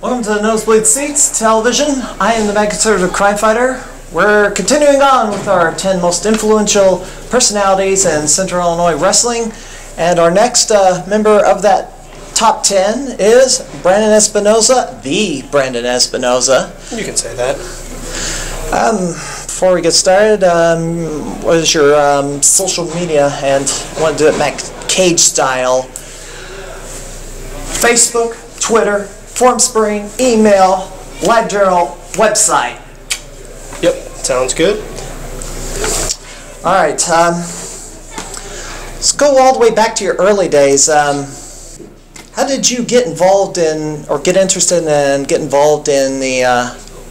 Welcome to the Nosebleed Seats Television. I am the Mad Conservative Crime Fighter. We're continuing on with our 10 most influential personalities in Central Illinois wrestling. And our next member of that top 10 is Brandon Espinosa, the Brandon Espinosa. You can say that. Before we get started, what is your social media? And I want to do it Mac Cage style. Facebook, Twitter, Formspring, email, live journal, website. Yep, sounds good. All right, let's go all the way back to your early days. How did you get involved in, or get interested in and get involved in the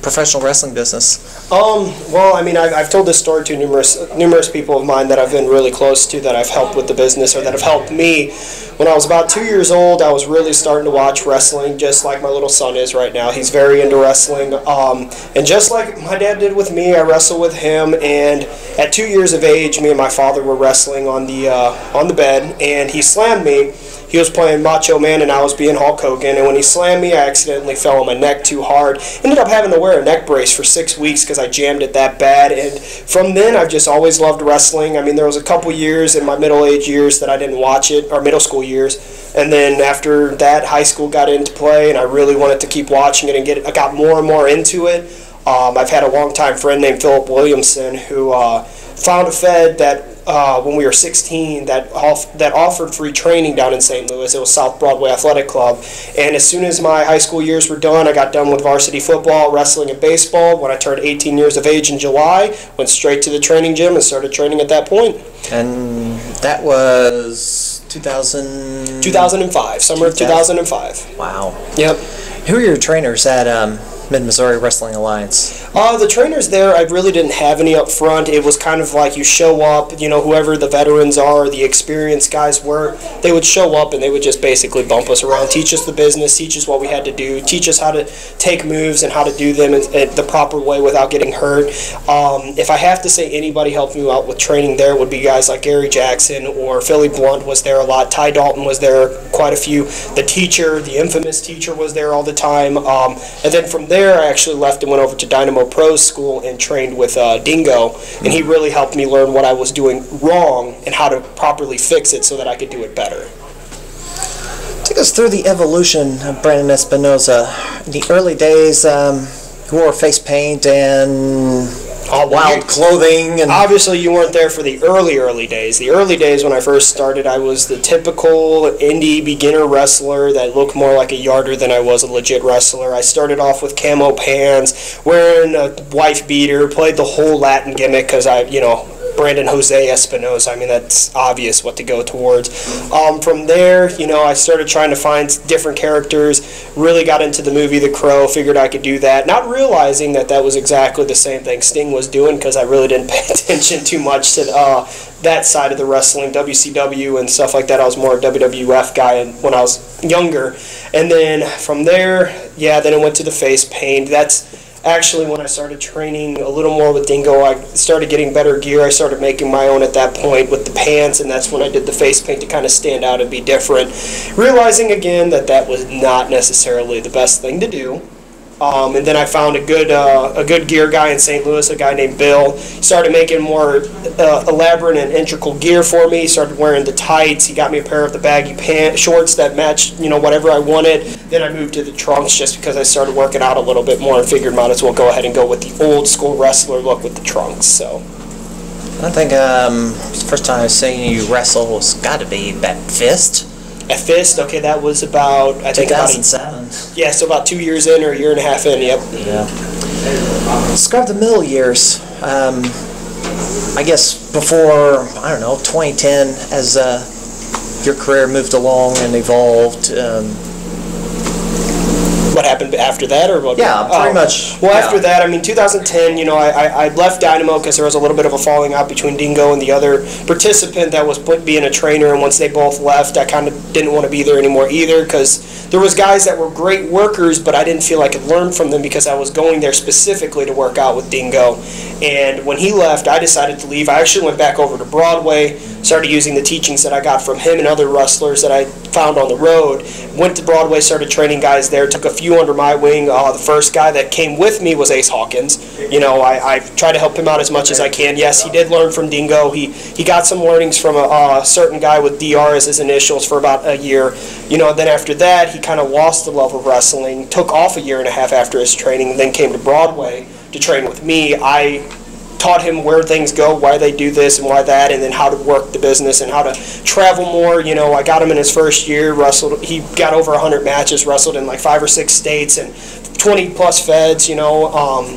professional wrestling business? Well, I mean, I've told this story to numerous people of mine that I've been really close to, that I've helped with the business, or that have helped me. When I was about 2 years old, I was really starting to watch wrestling, just like my little son is right now. He's very into wrestling, and just like my dad did with me, I wrestled with him. And at 2 years of age, me and my father were wrestling on the bed, and he slammed me. He was playing Macho Man and I was being Hulk Hogan, and when he slammed me, I accidentally fell on my neck too hard. Ended up having to wear a neck brace for 6 weeks because I jammed it that bad, and from then I've just always loved wrestling. I mean, there was a couple years in my middle-age years that I didn't watch it, or middle school years, and then after that, high school got into play, and I really wanted to keep watching it, and I got more and more into it. I've had a longtime friend named Philip Williamson who found a Fed that when we were 16 that offered free training down in St. Louis. It was South Broadway Athletic Club. And as soon as my high school years were done, I got done with varsity football, wrestling, and baseball. When I turned 18 years of age in July, went straight to the training gym and started training at that point. And that was 2005, summer of 2005. Wow. Yep. Who are your trainers at Mid-Missouri Wrestling Alliance? The trainers there, I really didn't have any up front. It was kind of like you show up, you know, whoever the veterans are, the experienced guys were, they would show up and they would just basically bump us around, teach us the business, teach us what we had to do, teach us how to take moves and how to do them the proper way without getting hurt. If I have to say anybody helped me out with training there, would be guys like Gary Jackson, or Philly Blunt was there a lot, Ty Dalton was there quite a few, the teacher, the infamous teacher was there all the time, and then from there I actually left and went over to Dynamo Pro School and trained with Dingo, and he really helped me learn what I was doing wrong and how to properly fix it so that I could do it better. Take us through the evolution of Brandon Espinosa. In the early days, you wore face paint and wild clothing. And obviously, you weren't there for the early days. The early days when I first started, I was the typical indie beginner wrestler that looked more like a yarder than I was a legit wrestler. I started off with camo pants, wearing a wife beater, played the whole Latin gimmick because Brandon Jose Espinosa. I mean, that's obvious what to go towards. From there, I started trying to find different characters, really got into the movie The Crow, figured I could do that, not realizing that that was exactly the same thing Sting was doing because I really didn't pay attention too much to that side of the wrestling, WCW and stuff like that. I was more a WWF guy when I was younger. And then from there, then I went to the face paint. That's actually when I started training a little more with Dingo. I started getting better gear. I started making my own at that point with the pants, and that's when I did the face paint to kind of stand out and be different. Realizing again that that was not necessarily the best thing to do. And then I found a good gear guy in St. Louis, a guy named Bill. He started making more elaborate and integral gear for me. He started wearing the tights. He got me a pair of the baggy shorts that matched, whatever I wanted. Then I moved to the trunks just because I started working out a little bit more and figured might as well go ahead and go with the old school wrestler look with the trunks. So. I think first time I seen you wrestle was got to be at Fist. At Fist, okay, that was about, I think, 2007. Yeah, so about 2 years in or a year and a half in, yep. Yeah. Describe the middle years. I guess before, I don't know, 2010, as your career moved along and evolved. What happened after that, or what? Yeah, pretty much. Well, yeah. After that, I mean, 2010, you know, I left Dynamo because there was a little bit of a falling out between Dingo and the other participant that was being a trainer, and once they both left, I kind of didn't want to be there anymore either, because there was guys that were great workers, but I didn't feel I could learn from them because I was going there specifically to work out with Dingo. And when he left, I decided to leave. I actually went back over to Broadway, started using the teachings that I got from him and other wrestlers that I found on the road. Went to Broadway, started training guys there, took a few under my wing. The first guy that came with me was Ace Hawkins. You know, I try to help him out as much as I can. Yes, he did learn from Dingo. He got some learnings from a certain guy with DR as his initials for about a year. You know, then after that, he kind of lost the love of wrestling, took off a year and a half after his training, and then came to Broadway to train with me. I taught him where things go, why they do this and why that, and then how to work the business and how to travel more. You know, I got him in his first year, wrestled, he got over 100 matches, wrestled in like 5 or 6 states and 20 plus feds, you know.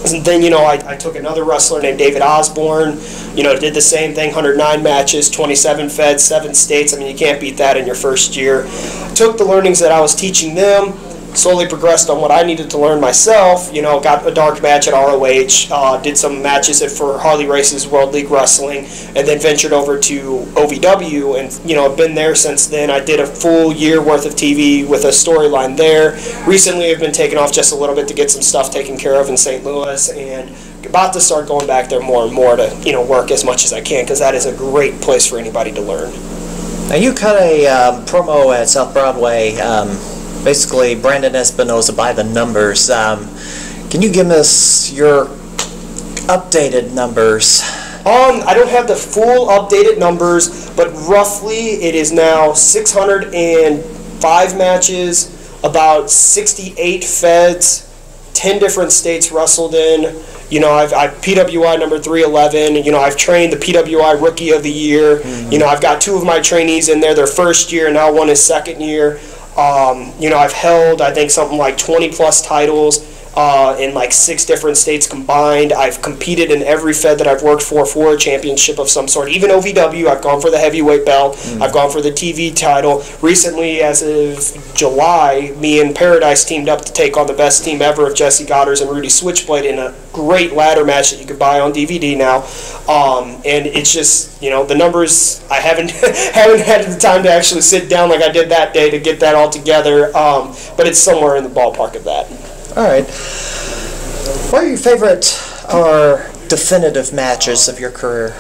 And then, you know, I took another wrestler named David Osborne, you know, did the same thing, 109 matches, 27 feds, 7 states. I mean, you can't beat that in your first year. Took the learnings that I was teaching them, slowly progressed on what I needed to learn myself. You know, got a dark match at ROH, did some matches for Harley Race's World League Wrestling, and then ventured over to OVW, and, you know, I've been there since then. I did a full year worth of TV with a storyline there. Recently, I've been taking off just a little bit to get some stuff taken care of in St. Louis, and about to start going back there more and more to, you know, work as much as I can, because that is a great place for anybody to learn. Now, you cut a promo at South Broadway, basically Brandon Espinosa by the numbers. Can you give us your updated numbers? I don't have the full updated numbers, but roughly it is now 605 matches, about 68 feds, 10 different states wrestled in. You know, I've PWI number 311. You know, I've trained the PWI Rookie of the Year. Mm-hmm. You know, I've got 2 of my trainees in there, their first year, and now one is second year. You know, I've held, I think, something like 20 plus titles in like 6 different states combined. I've competed in every fed that I've worked for a championship of some sort. Even OVW, I've gone for the heavyweight belt. I've gone for the TV title. Recently, as of July, me and Paradise teamed up to take on the best team ever of Jesse Goddard and Rudy Switchblade in a great ladder match that you could buy on DVD now. And it's just, you know, the numbers, I haven't had the time to actually sit down like I did that day to get that all together, but it's somewhere in the ballpark of that. All right. What are your favorite or definitive matches of your career?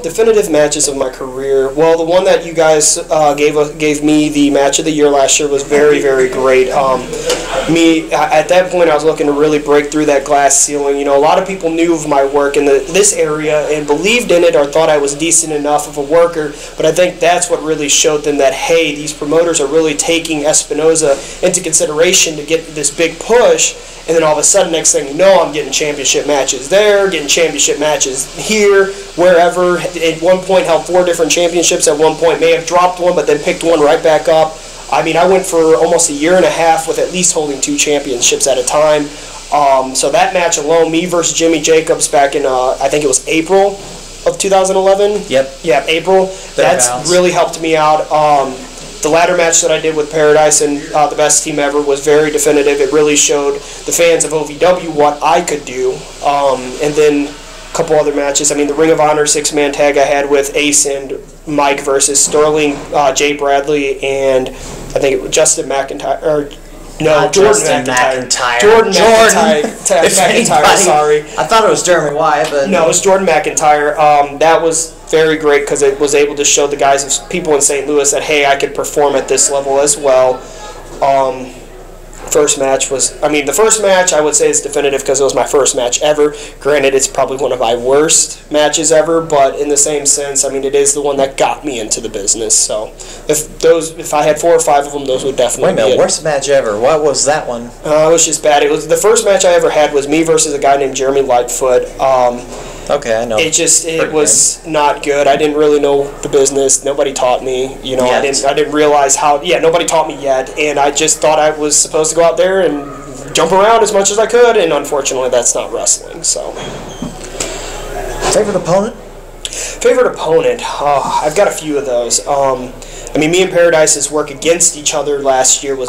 Definitive matches of my career. Well, the one that you guys gave me the match of the year last year was very, very great. At that point, I was looking to really break through that glass ceiling. You know, a lot of people knew of my work in this area and believed in it or thought I was decent enough of a worker, but I think that's what really showed them that, hey, these promoters are really taking Espinosa into consideration to get this big push. And then all of a sudden, next thing you know, I'm getting championship matches there, getting championship matches here, wherever. At one point, held 4 different championships. At one point, may have dropped one, but then picked one right back up. I mean, I went for almost a year and a half with at least holding 2 championships at a time. So that match alone, me versus Jimmy Jacobs back in, I think it was April of 2011. Yep. Yeah, April. That's really helped me out. The ladder match that I did with Paradise and the best team ever was very definitive. It really showed the fans of OVW what I could do. And then a couple other matches. I mean, the Ring of Honor 6-man tag I had with Ace and Mike versus Sterling, Jay Bradley, and I think it was Justin McIntyre. Or, no, Jordan McIntyre. Jordan McIntyre, sorry. I thought it was Jeremy Wyatt, but... No, it was Jordan McIntyre. That was very great because it was able to show the guys, people in St. Louis, that, hey, I could perform at this level as well. First match was, I mean, the first match I would say is definitive because it was my first match ever. Granted, it's probably one of my worst matches ever, but in the same sense, I mean, it is the one that got me into the business. So if I had 4 or 5 of them, those would definitely be it. Wait a minute, worst match ever. What was that one? It was just bad. It was the first match I ever had was me versus a guy named Jeremy Lightfoot. Okay, I know. It was not good. I didn't really know the business. Nobody taught me. You know, I didn't realize how. Yeah, nobody taught me yet, and I just thought I was supposed to go out there and jump around as much as I could, and unfortunately, that's not wrestling. So, favorite opponent? Favorite opponent? Oh, I've got a few of those. I mean, me and Paradise's work against each other last year was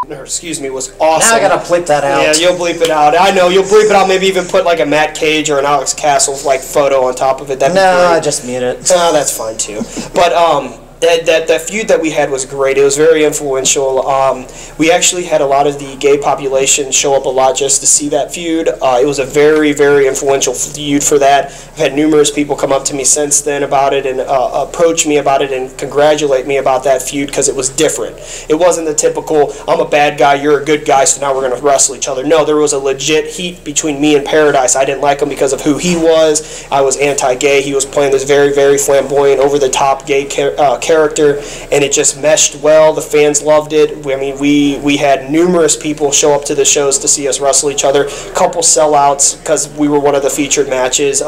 awesome. Now I gotta bleep that out. Yeah, you'll bleep it out. I know, you'll bleep it out. Maybe even put like a Matt Cage or an Alex Castle like photo on top of it. That'd be great. I just mute it. No, that's fine too. But that feud that we had was great. It was very influential. We actually had a lot of the gay population show up a lot just to see that feud. It was a very, very influential feud for that. I've had numerous people come up to me since then about it and approach me about it and congratulate me about that feud because it was different. It wasn't the typical, I'm a bad guy, you're a good guy, so now we're going to wrestle each other. No, there was a legit heat between me and Paradise. I didn't like him because of who he was. I was anti-gay. He was playing this very, very flamboyant, over-the-top gay character, and it just meshed well. The fans loved it. I mean, we had numerous people show up to the shows to see us wrestle each other. Couple sellouts because we were one of the featured matches.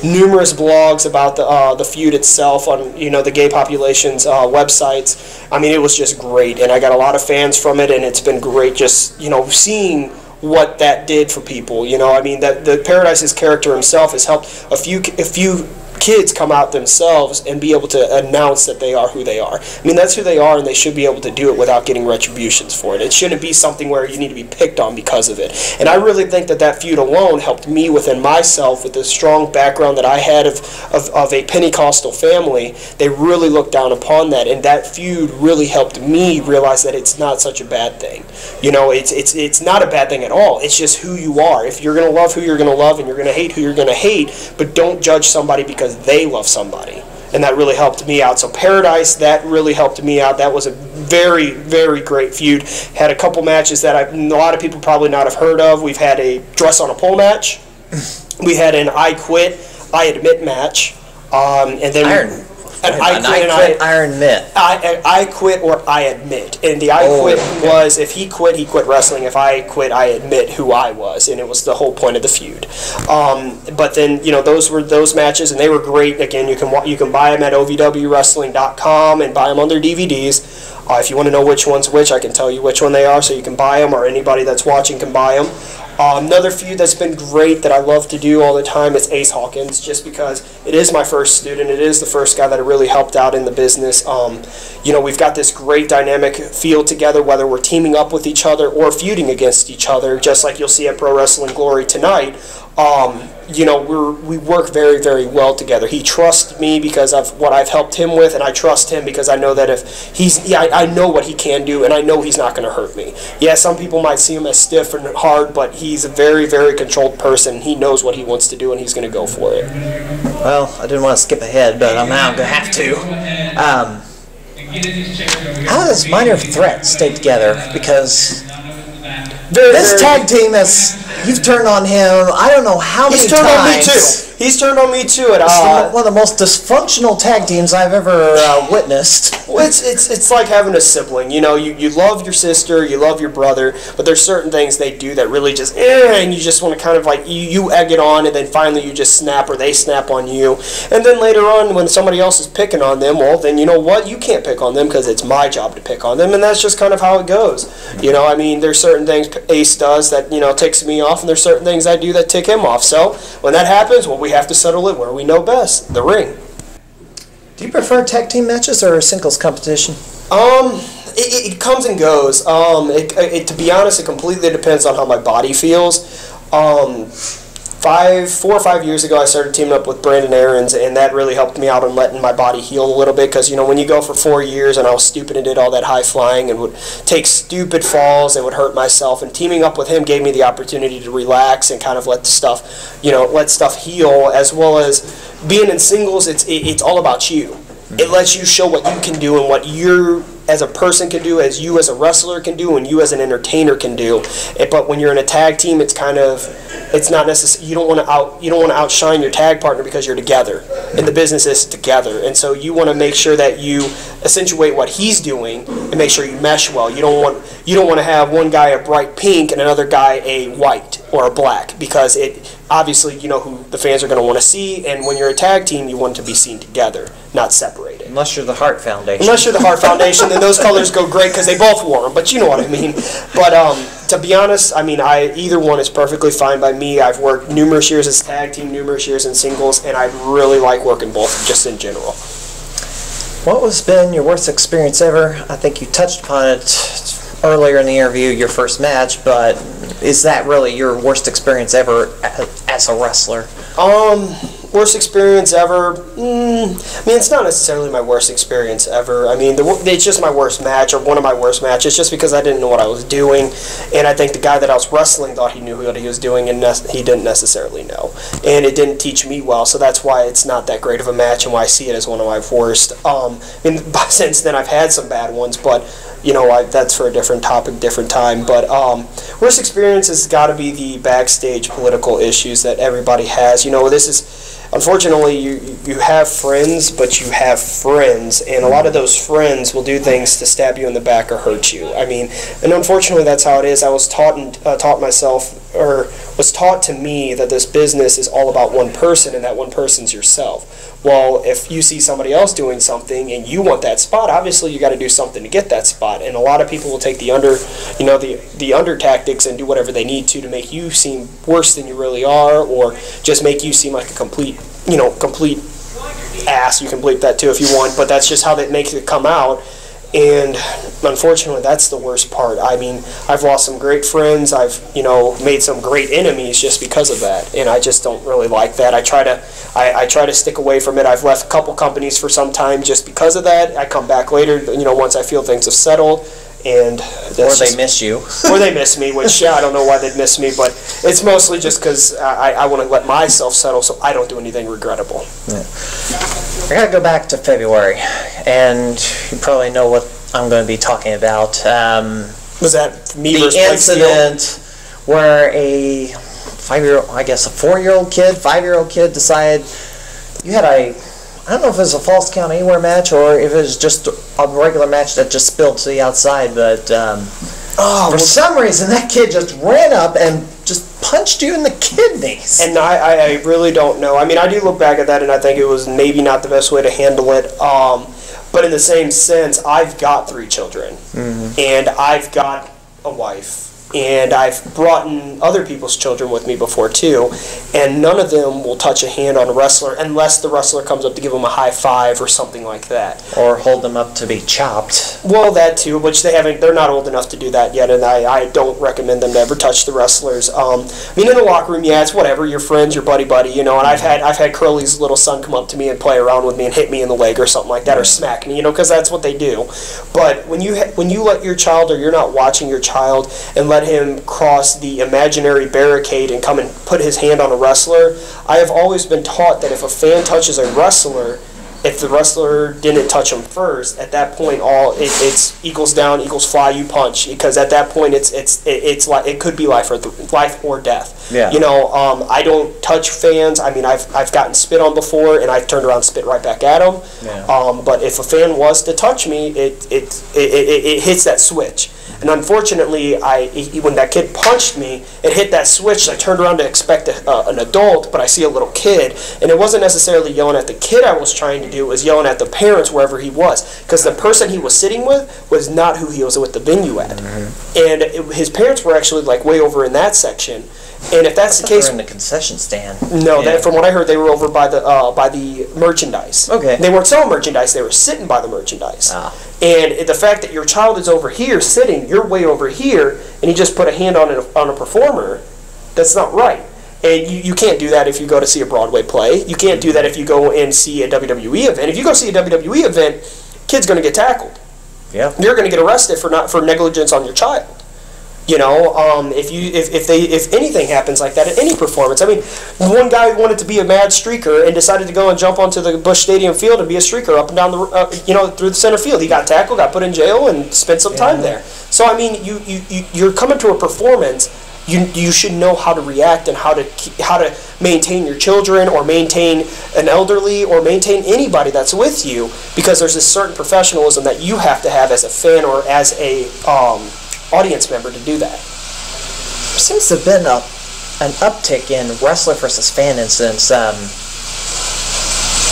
Numerous blogs about the feud itself on the gay population's websites. I mean, it was just great, and I got a lot of fans from it, and it's been great just seeing what that did for people. I mean, that the Paradise's character himself has helped a few kids come out themselves and be able to announce that they are who they are. I mean, that's who they are, and they should be able to do it without getting retributions for it. It shouldn't be something where you need to be picked on because of it. And I really think that feud alone helped me within myself with the strong background that I had of a Pentecostal family. They really looked down upon that, and that feud really helped me realize that it's not such a bad thing. It's not a bad thing at all. It's just who you are. If you're going to love who you're going to love, and you're going to hate who you're going to hate, but don't judge somebody because they love somebody. And that really helped me out. So Paradise, that really helped me out. That was a very, very great feud. Had a couple matches that a lot of people probably not have heard of. We've had a dress on a pole match. We had an I quit, I admit match. And then Iron Mitt. I quit or I admit. And the I quit was if he quit wrestling. If I quit, I admit who I was. And it was the whole point of the feud. But then, those were those matches, and they were great. Again, you can buy them at ovwrestling.com and buy them on their DVDs. If you want to know which one's which, I can tell you which one they are, so you can buy them, or anybody that's watching can buy them. Another feud that's been great that I love to do all the time is Ace Hawkins, just because it is my first student. It is the first guy that really helped out in the business. We've got this great dynamic feel together, whether we're teaming up with each other or feuding against each other, just like you'll see at Pro Wrestling Glory tonight. We work very, very well together. He trusts me because of what I've helped him with, and I trust him because I know that I know what he can do, and I know he's not going to hurt me. Yeah, some people might see him as stiff and hard, but he's a very, very controlled person. He knows what he wants to do, and he's going to go for it. Well, I didn't want to skip ahead, but I'm now going to have to. How does Minor Threat stay together? Because this tag team you've turned on him, I don't know how many times. He's turned on me too. He's turned on me too. It's one of the most dysfunctional tag teams I've ever witnessed. Well, it's like having a sibling. You love your sister, you love your brother, but there's certain things they do that really just, and you just want to kind of like, you egg it on, and then finally you just snap, or they snap on you. And then later on, when somebody else is picking on them, well, then you know what? You can't pick on them because it's my job to pick on them, and that's just kind of how it goes. I mean, there's certain things Ace does that, ticks me off, and there's certain things I do that tick him off. So when that happens, well, we have to settle it where we know best, the ring. Do you prefer tag team matches or singles competition? It comes and goes. To be honest, it completely depends on how my body feels. 4 or 5 years ago, I started teaming up with Brandon Aaron's, and that really helped me out in letting my body heal a little bit, because, when you go for 4 years and I was stupid and did all that high flying and would take stupid falls and would hurt myself, and teaming up with him gave me the opportunity to relax and kind of let stuff heal, as well as being in singles, it's all about you. It lets you show what you can do and what you as a person can do, as you as a wrestler can do, and you as an entertainer can do. But when you're in a tag team, it's not necessary. You don't want to outshine your tag partner because you're together, and the business is together. And so you want to make sure that you accentuate what he's doing and make sure you mesh well. You don't want to have one guy a bright pink and another guy a white or a black, because it obviously you know who the fans are going to want to see, and when you're a tag team, you want to be seen together, not separated. Unless you're the Hart Foundation. Unless you're the Hart Foundation, then those colors go great because they both wore them. But you know what I mean. But to be honest, I mean, either one is perfectly fine by me. I've worked numerous years as tag team, numerous years in singles, and I really like working both, just in general. What has been your worst experience ever? I think you touched upon it earlier in the interview, your first match, but is that really your worst experience ever as a wrestler? Worst experience ever? I mean, it's not necessarily my worst experience ever. I mean, it's just my worst match, or one of my worst matches, just because I didn't know what I was doing, and I think the guy that I was wrestling thought he knew what he was doing, and he didn't necessarily know. And it didn't teach me well, so that's why it's not that great of a match, and why I see it as one of my worst. I mean, since then I've had some bad ones, but you know, that's for a different topic, different time. But worst experience has got to be the backstage political issues that everybody has. You know, this is, unfortunately, you have friends, but you have friends, and a lot of those friends will do things to stab you in the back or hurt you. I mean, and unfortunately, that's how it is. I was taught to me that this business is all about one person, and that one person's yourself. Well, if you see somebody else doing something and you want that spot, obviously you got to do something to get that spot. And a lot of people will take the under tactics and do whatever they need to make you seem worse than you really are, or just make you seem like a complete ass. You can bleep that too if you want, but that's just how they make it come out. And unfortunately, that's the worst part. I mean, I've lost some great friends. I've, made some great enemies just because of that, and I just don't really like that. I try to stick away from it. I've left a couple companies for some time just because of that. I come back later, once I feel things have settled. And or they miss you. Or they miss me, which, I don't know why they'd miss me, but it's mostly just because I want to let myself settle so I don't do anything regrettable. Yeah. I got to go back to February, and you probably know what I'm going to be talking about. Was that me the incident where a 5-year-old kid decided you had I don't know if it was a Falls Count Anywhere match or if it was just a regular match that just spilled to the outside, but for some reason that kid just ran up and just punched you in the kidneys. And I really don't know. I mean, I do look back at that and I think it was maybe not the best way to handle it. But in the same sense, I've got 3 children, and I've got a wife. And I've brought in other people's children with me before too, and none of them will touch a hand on a wrestler unless the wrestler comes up to give them a high five or something like that. Or hold them up to be chopped. Well, that too, which they're not old enough to do that yet, and I don't recommend them to ever touch the wrestlers. I mean, in the locker room, yeah, it's whatever, your friends, your buddy, and I've had Curly's little son come up to me and play around with me and hit me in the leg or something like that, or smack me, because that's what they do. But when you let your child, or you're not watching your child, and let him cross the imaginary barricade and come and put his hand on a wrestler, I have always been taught that if a fan touches a wrestler, if the wrestler didn't touch him first, at that point it's equals down, equals fly, you punch, because at that point it's like it could be life or death. Yeah. I don't touch fans. I mean, I've gotten spit on before, and I've turned around and spit right back at them. Yeah. But if a fan was to touch me, it hits that switch. And unfortunately, when that kid punched me, it hit that switch. I turned around to expect an adult, but I see a little kid. And it wasn't necessarily yelling at the kid I was trying to do. It was yelling at the parents wherever he was. Because the person he was sitting with was not who he was with the venue at. And his parents were actually like way over in that section. And if that's the case, they're in the concession stand. No, from what I heard, they were over by the merchandise. Okay. They weren't selling merchandise; they were sitting by the merchandise. Ah. And the fact that your child is over here sitting, you're way over here, and you just put a hand on a performer, that's not right. And you can't do that if you go to see a Broadway play. You can't do that if you go and see a WWE event. If you go see a WWE event, kid's going to get tackled. Yeah. You're going to get arrested for negligence on your child. If anything happens like that at any performance. I mean, one guy wanted to be a mad streaker and decided to go and jump onto the Busch Stadium field and be a streaker up and down through the center field. He got tackled, got put in jail, and spent some time there. So I mean, you're coming to a performance you should know how to react and how to maintain your children or maintain an elderly or maintain anybody that's with you, because there's a certain professionalism that you have to have as a fan or as a audience member to do that. Seems to have been an uptick in wrestler versus fan incidents.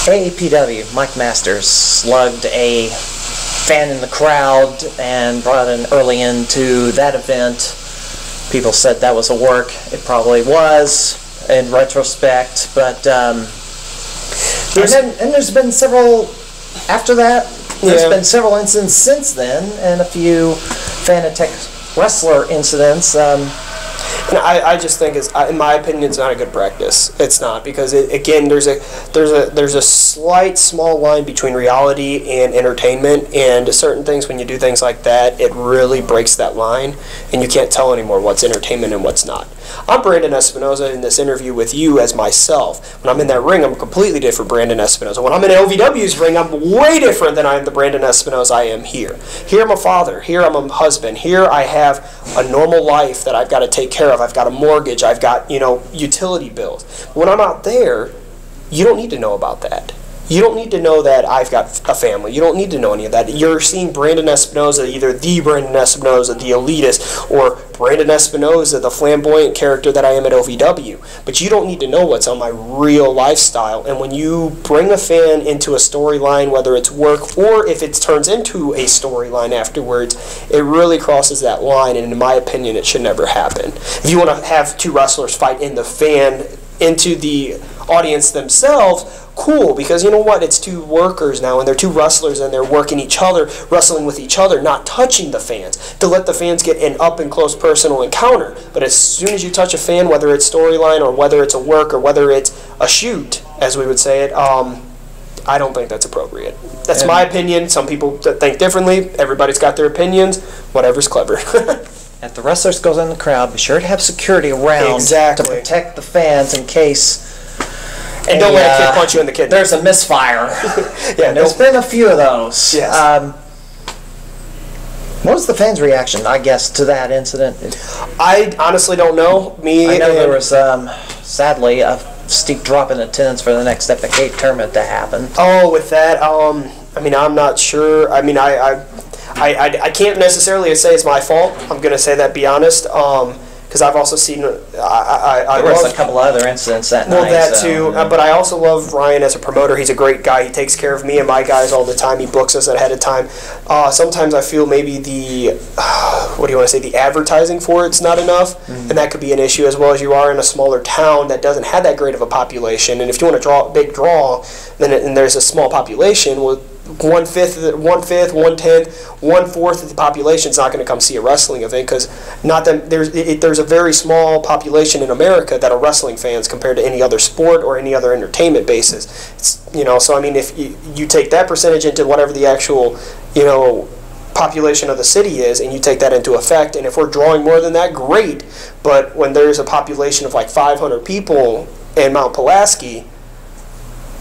AAPW, Mike Masters slugged a fan in the crowd and brought an early end to that event. People said that was a work. It probably was in retrospect, but there's been several after that. There's been several incidents since then, and a few fan attack wrestler incidents. I just think in my opinion, it's not a good practice. It's not, because again, there's a slight small line between reality and entertainment, and certain things, when you do things like that, it really breaks that line, and you can't tell anymore what's entertainment and what's not. I'm Brandon Espinosa in this interview with you as myself. When I'm in that ring, I'm a completely different Brandon Espinosa. When I'm in LVW's ring, I'm way different than I am the Brandon Espinosa I am here. Here I'm a father. Here I'm a husband. Here I have a normal life that I've got to take care of. I've got a mortgage. I've got, utility bills. But when I'm out there, you don't need to know about that. You don't need to know that I've got a family. You don't need to know any of that. You're seeing Brandon Espinosa, either the Brandon Espinosa, the elitist, or Brandon Espinosa, the flamboyant character that I am at OVW. But you don't need to know what's on my real lifestyle. And when you bring a fan into a storyline, whether it's work or if it turns into a storyline afterwards, it really crosses that line. And in my opinion, it should never happen. If you want to have two wrestlers fight in the fan into the audience themselves, cool, because you know what, it's two workers now, and they're two wrestlers, and they're working each other, wrestling with each other, not touching the fans, to let the fans get an up-and-close personal encounter. But as soon as you touch a fan, whether it's storyline or whether it's a work or whether it's a shoot, as we would say it, I don't think that's appropriate. That's my opinion. Some people think differently. Everybody's got their opinions. Whatever's clever. If the wrestlers goes in the crowd, be sure to have security around to protect the fans in case. And don't let a kid punch you in the kidney. There's a misfire. Yeah, there's been a few of those. Yes. What was the fans' reaction, I guess, to that incident? I honestly don't know. I know there was, sadly, a steep drop in attendance for the next Epic 8 tournament to happen. Oh, with that, I mean, I'm not sure. I mean, I can't necessarily say it's my fault. I'm going to say that, be honest. Because I've also seen, there was a couple other incidents that night. Well, that too, but I also love Ryan as a promoter. He's a great guy. He takes care of me and my guys all the time. He books us ahead of time. Sometimes I feel maybe the advertising for it's not enough, and that could be an issue, as well as you are in a smaller town that doesn't have that great of a population. And if you want to draw a big draw, and there's a small population, well, 1/5, 1/10, 1/4 of the population is not going to come see a wrestling event, because there's a very small population in America that are wrestling fans compared to any other sport or any other entertainment basis. So I mean, if you take that percentage into whatever the actual population of the city is, and you take that into effect, and if we're drawing more than that, great. But when there's a population of like 500 people in Mount Pulaski.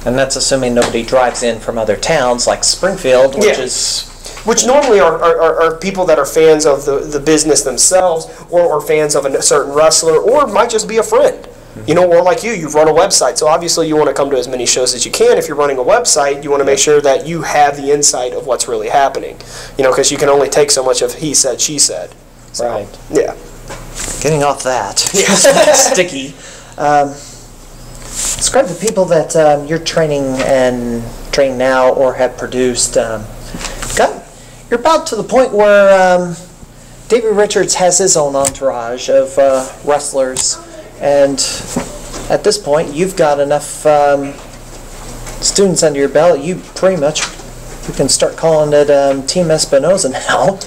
And that's assuming nobody drives in from other towns like Springfield, which normally are people that are fans of the business themselves, or fans of a certain wrestler, or might just be a friend. Or like you've run a website, so obviously you want to come to as many shows as you can. If you're running a website, you want to make sure that you have the insight of what's really happening, because you can only take so much of he said, she said. So, right. Yeah. Getting off that. Sticky. Describe the people that you're training now or have produced. You're about to the point where David Richards has his own entourage of wrestlers, and at this point you've got enough students under your belt. You can start calling it Team Espinosa now.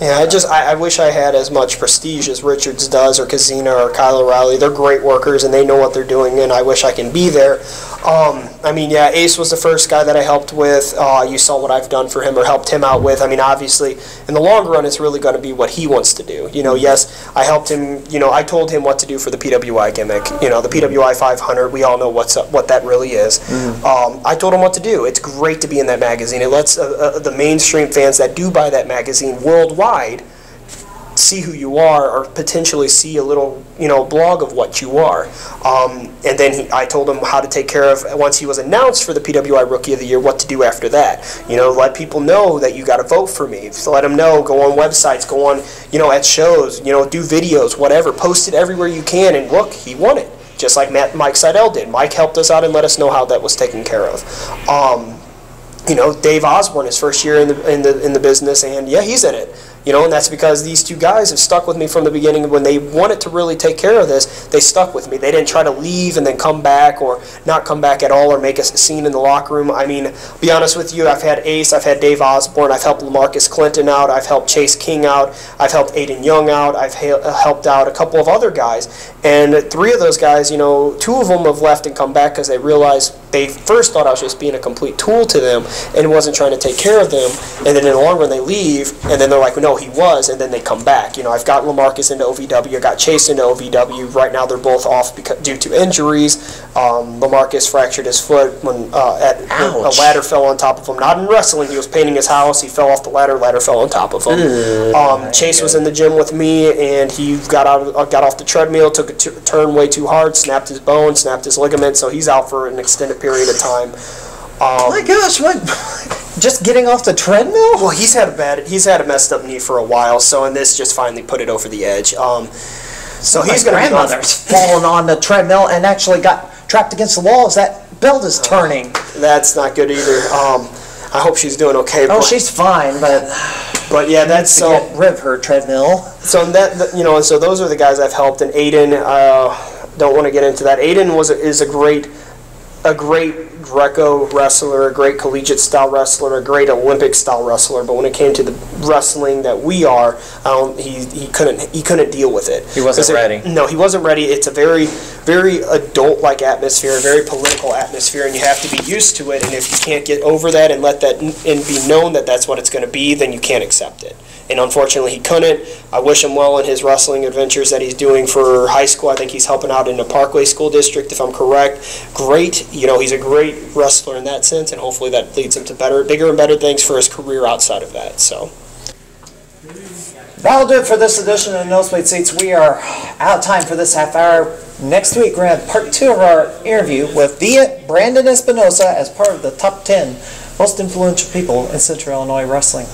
Yeah, I wish I had as much prestige as Richards does, or Kazina, or Kyle O'Reilly. They're great workers, and they know what they're doing, and I wish I can be there. I mean, yeah, Ace was the first guy that I helped with. You saw what I've done for him or helped him out with. I mean, obviously, in the long run, it's really going to be what he wants to do. Yes, I helped him. I told him what to do for the PWI gimmick. The PWI 500. We all know what that really is. I told him what to do. It's great to be in that magazine. It lets the mainstream fans that do buy that magazine worldwide see who you are, or potentially see a little, blog of what you are. And then I told him how to take care of, once he was announced for the PWI Rookie of the Year, what to do after that. Let people know that you got to vote for me. So let them know, go on websites, go on, at shows, do videos, whatever, post it everywhere you can, and look, he won it. Just like Mike Seidel did. Mike helped us out and let us know how that was taken care of. Dave Osborne, his first year in the business, and yeah, he's in it. And that's because these two guys have stuck with me from the beginning. When they wanted to really take care of this, they stuck with me. They didn't try to leave and then come back, or not come back at all, or make a scene in the locker room. I mean, be honest with you, I've had Ace, I've had Dave Osborne, I've helped LaMarcus Clinton out, I've helped Chase King out, I've helped Aiden Young out, I've helped out a couple of other guys. And 3 of those guys, 2 of them have left and come back because they realized they first thought I was just being a complete tool to them and wasn't trying to take care of them. And then in the long run, they leave, and then they're like, no, he was, and then they come back. I've got LaMarcus into OVW, I got Chase into OVW. Right now, they're both off due to injuries. LaMarcus fractured his foot when a ladder fell on top of him. Not in wrestling, he was painting his house, he fell off the ladder fell on top of him. Chase was in the gym with me, and he got off the treadmill, took a turn way too hard, snapped his bone, snapped his ligament, so he's out for an extended period of time. My gosh, what? Just getting off the treadmill? Well, he's had a messed up knee for a while, and this just finally put it over the edge. So he's going to be grandmother's fallen on the treadmill and actually got trapped against the wall as that belt is turning. That's not good either. I hope she's doing okay. Oh, she's fine, but yeah, that's so. Get rid of her treadmill. So so those are the guys I've helped, and Aiden. Don't want to get into that. Aiden is a great Greco wrestler, a great collegiate style wrestler, a great Olympic style wrestler. But when it came to the wrestling that we are, he couldn't deal with it. He wasn't ready. No, he wasn't ready. It's a very, very adult-like atmosphere, a very political atmosphere, and you have to be used to it. And if you can't get over that and let that and be known that that's what it's going to be, then you can't accept it. And unfortunately, he couldn't. I wish him well in his wrestling adventures that he's doing for high school. I think he's helping out in the Parkway School District, if I'm correct. Great. He's a great wrestler in that sense, and hopefully that leads him to bigger and better things for his career outside of that. So that'll do it for this edition of Nosebleed Seats. We are out of time for this half hour. Next week, we're going to have part 2 of our interview with Brandon Espinosa as part of the top 10 most influential people in Central Illinois wrestling.